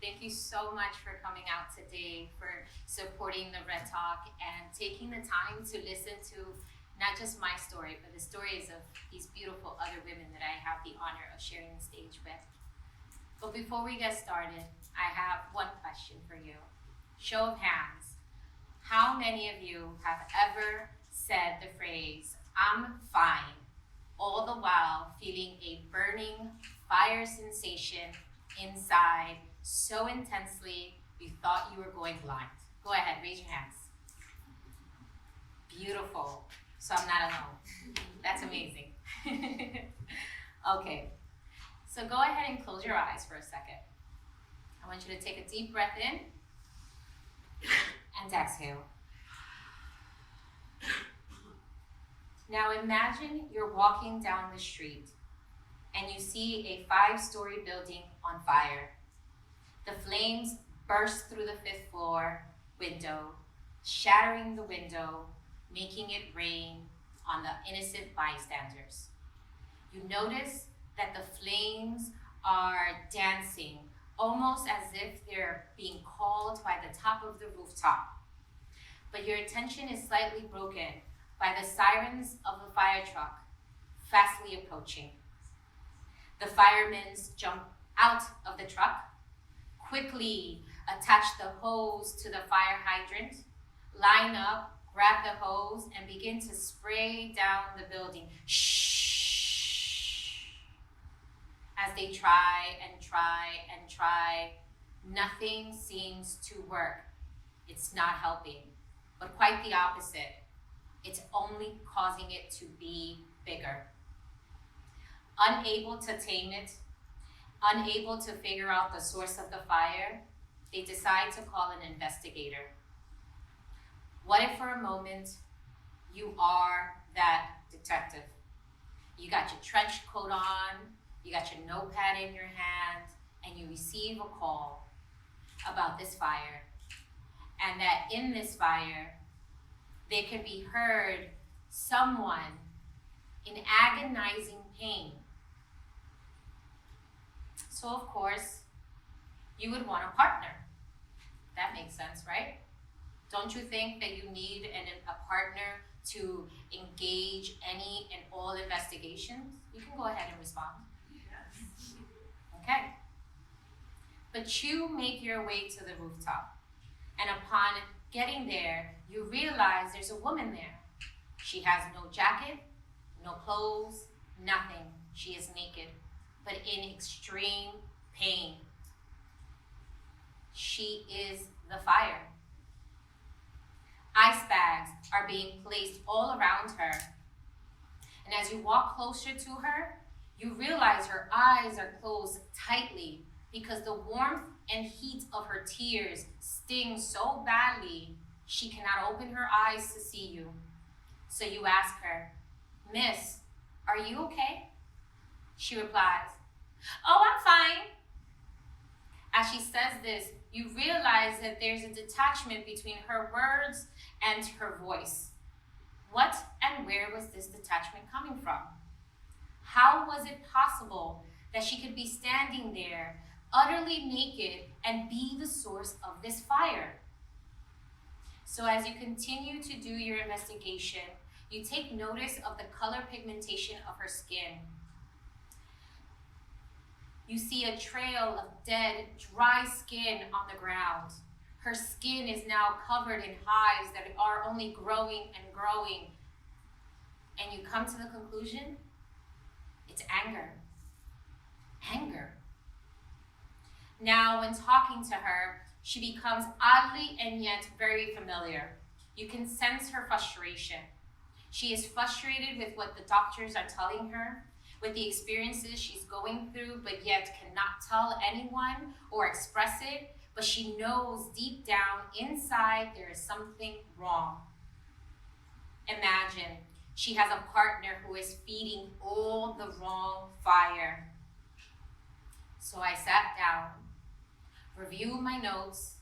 Thank you so much for coming out today, for supporting the Red Talk, and taking the time to listen to not just my story, but the stories of these beautiful other women that I have the honor of sharing the stage with. But before we get started, I have one question for you. Show of hands. How many of you have ever said the phrase, "I'm fine," all the while feeling a burning fire sensation inside so intensely you thought you were going blind? Go ahead, raise your hands. Beautiful. So I'm not alone. That's amazing. Okay, so go ahead and close your eyes for a second. I want you to take a deep breath in and exhale. Now imagine you're walking down the street and you see a 5-story building on fire. The flames burst through the 5th floor window, shattering the window, making it rain on the innocent bystanders. You notice that the flames are dancing, almost as if they're being called by the top of the rooftop. But your attention is slightly broken by the sirens of the fire truck fastly approaching. The firemen jump out of the truck, quickly attach the hose to the fire hydrant, line up, grab the hose, and begin to spray down the building. Shh. As they try and try and try, nothing seems to work. It's not helping, but quite the opposite. It's only causing it to be bigger. Unable to tame it, unable to figure out the source of the fire, they decide to call an investigator. What if for a moment you are that detective? You got your trench coat on, you got your notepad in your hand, and you receive a call about this fire. And that in this fire, there can be heard someone in agonizing pain. So of course, you would want a partner. That makes sense, right? Don't you think that you need a partner to engage any and all investigations? You can go ahead and respond. Yes. Okay. But you make your way to the rooftop, and upon getting there, you realize there's a woman there. She has no jacket, no clothes, nothing. She is naked, but in extreme pain. She is the fire. Ice bags are being placed all around her. And as you walk closer to her, you realize her eyes are closed tightly because the warmth and heat of her tears sting so badly, she cannot open her eyes to see you. So you ask her, "Miss, are you okay?" She replies, "Oh, I'm fine." As she says this, you realize that there's a detachment between her words and her voice. What and where was this detachment coming from? How was it possible that she could be standing there, utterly naked, and be the source of this fire? So as you continue to do your investigation, you take notice of the color pigmentation of her skin. You see a trail of dead, dry skin on the ground. Her skin is now covered in hives that are only growing and growing. And you come to the conclusion, it's anger. Anger. Now, when talking to her, she becomes oddly and yet very familiar. You can sense her frustration. She is frustrated with what the doctors are telling her, with the experiences she's going through, but yet cannot tell anyone or express it, but she knows deep down inside there is something wrong. Imagine she has a partner who is feeding all the wrong fire. So I sat down, reviewed my notes,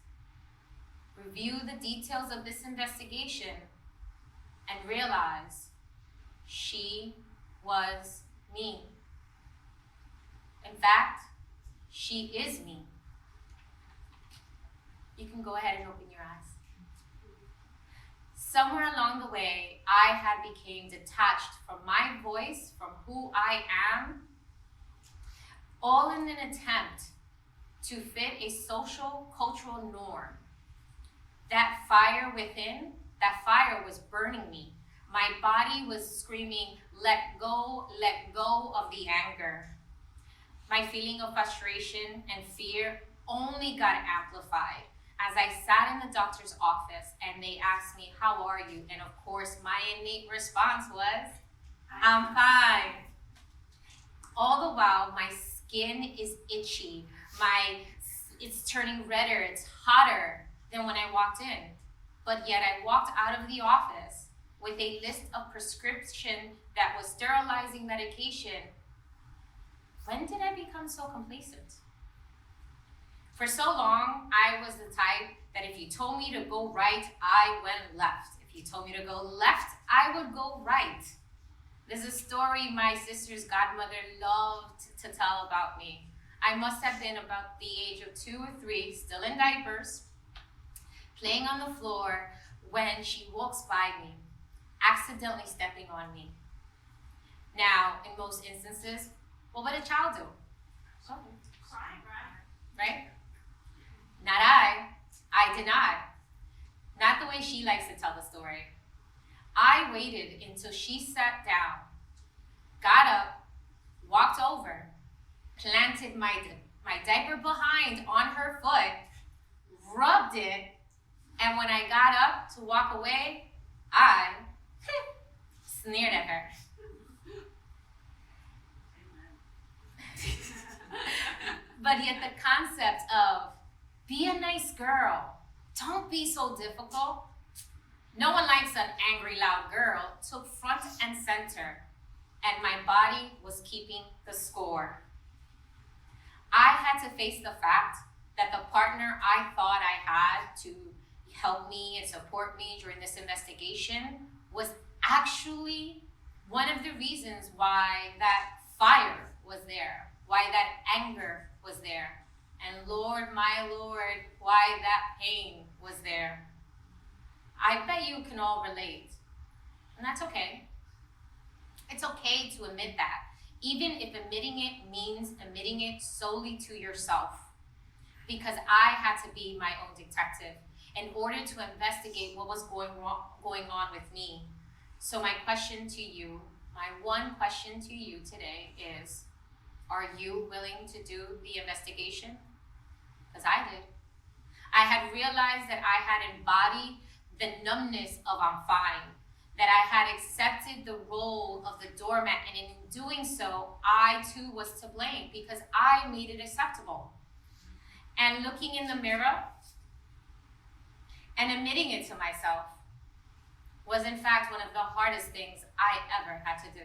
reviewed the details of this investigation, and realized she was me. In fact, she is me. You can go ahead and open your eyes. Somewhere along the way, I had become detached from my voice, from who I am, all in an attempt to fit a social, cultural norm. That fire within, that fire was burning me. My body was screaming, let go of the anger. My feeling of frustration and fear only got amplified as I sat in the doctor's office and they asked me, how are you? And of course, my innate response was, I'm fine. All the while, my skin is itchy. It's turning redder, it's hotter than when I walked in. But yet I walked out of the office with a list of prescription that was sterilizing medication. When did I become so complacent? For so long, I was the type that if you told me to go right, I went left. If you told me to go left, I would go right. There's a story my sister's godmother loved to tell about me. I must have been about the age of 2 or 3, still in diapers, playing on the floor when she walks by me, accidentally stepping on me. Now, in most instances, what would a child do? Cry, right? Not I did not. Not the way she likes to tell the story. I waited until she sat down, got up, walked over, planted my diaper behind on her foot, rubbed it, and when I got up to walk away, I sneered at her. But yet the concept of be a nice girl, don't be so difficult. No one likes an angry, loud girl, took front and center, and my body was keeping the score. I had to face the fact that the partner I thought I had to help me and support me during this investigation was actually one of the reasons why that fire was there, why that anger was there, and Lord, my Lord, why that pain was there. I bet you can all relate, and that's okay. It's okay to admit that, even if admitting it means admitting it solely to yourself, because I had to be my own detective in order to investigate what was going on with me. So my question to you, my one question to you today is, are you willing to do the investigation? Because I did. I had realized that I had embodied the numbness of I'm fine, that I had accepted the role of the doormat, and in doing so, I too was to blame because I made it acceptable. And looking in the mirror and admitting it to myself was in fact one of the hardest things I ever had to do.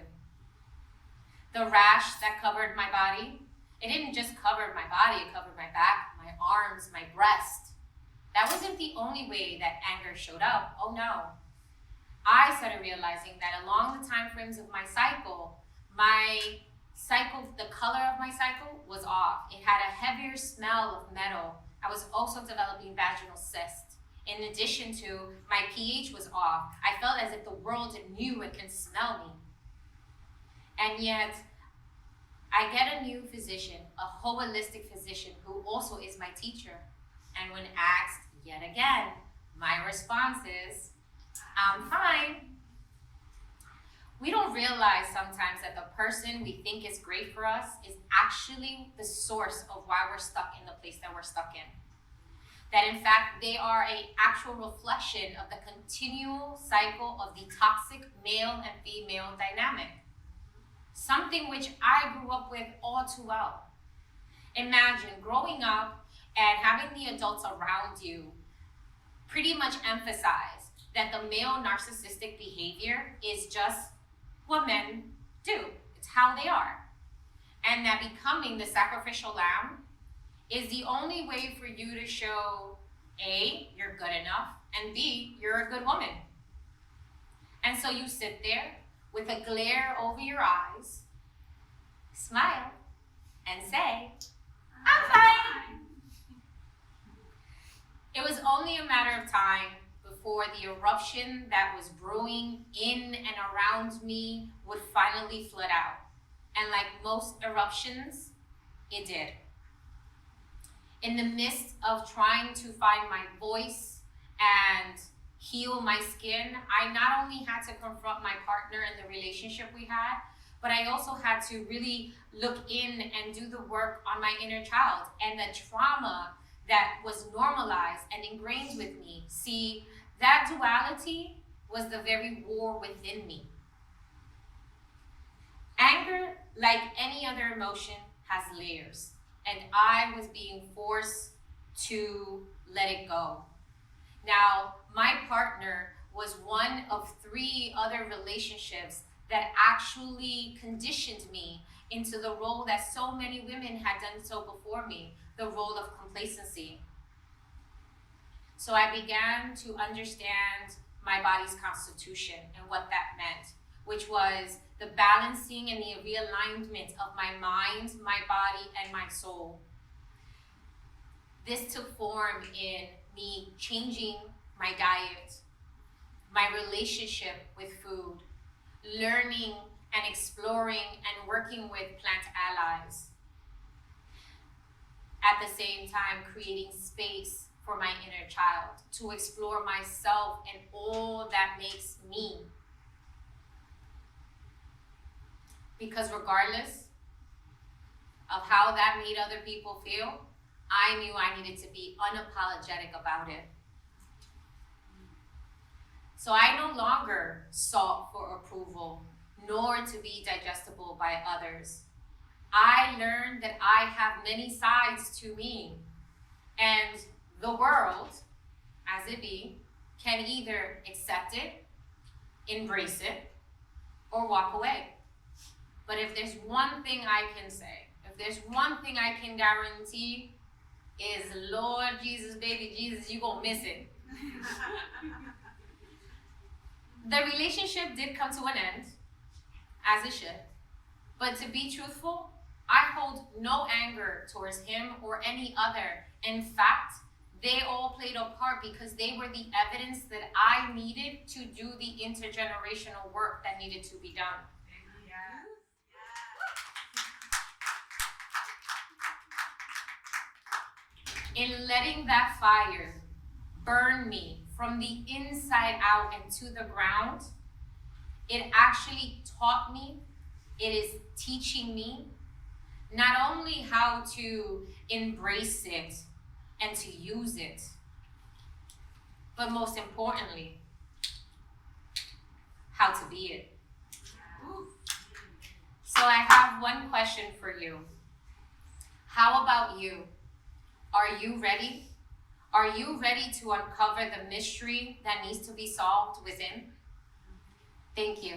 The rash that covered my body, it didn't just cover my body, it covered my back, my arms, my breast. That wasn't the only way that anger showed up. Oh no. I started realizing that along the time frames of my cycle, the color of my cycle was off. It had a heavier smell of metal. I was also developing vaginal cysts. In addition to, my pH was off. I felt as if the world knew and can smell me. And yet, I get a new physician, a holistic physician who also is my teacher. And when asked yet again, my response is, I'm fine. We don't realize sometimes that the person we think is great for us is actually the source of why we're stuck in the place that we're stuck in. That in fact, they are an actual reflection of the continual cycle of the toxic male and female dynamic. Something which I grew up with all too well. Imagine growing up and having the adults around you pretty much emphasize that the male narcissistic behavior is just what men do. It's how they are. And that becoming the sacrificial lamb is the only way for you to show A, you're good enough, and B, you're a good woman. And so you sit there with a glare over your eyes, smile, and say, I'm fine. It It was only a matter of time before the eruption that was brewing in and around me would finally flood out. And like most eruptions, it did. In the midst of trying to find my voice and heal my skin, I not only had to confront my partner and the relationship we had, but I also had to really look in and do the work on my inner child and the trauma that was normalized and ingrained with me. See, that duality was the very war within me. Anger, like any other emotion, has layers, and I was being forced to let it go. Now, my partner was one of 3 other relationships that actually conditioned me into the role that so many women had done so before me, the role of complacency. So I began to understand my body's constitution and what that meant, which was the balancing and the realignment of my mind, my body, and my soul. This took form in me changing my diet, my relationship with food, learning and exploring and working with plant allies. At the same time, creating space for my inner child to explore myself and all that makes me. Because regardless of how that made other people feel, I knew I needed to be unapologetic about it. So I no longer sought for approval, nor to be digestible by others. I learned that I have many sides to me, and the world, as it be, can either accept it, embrace it, or walk away. But if there's one thing I can say, if there's one thing I can guarantee, is Lord Jesus, baby Jesus, you gonna miss it. The relationship did come to an end, as it should. But to be truthful, I hold no anger towards him or any other. In fact, they all played a part because they were the evidence that I needed to do the intergenerational work that needed to be done. In letting that fire burn me from the inside out and to the ground, it actually taught me, it is teaching me, not only how to embrace it and to use it, but most importantly, how to be it. So I have one question for you. How about you? Are you ready? Are you ready to uncover the mystery that needs to be solved within? Thank you.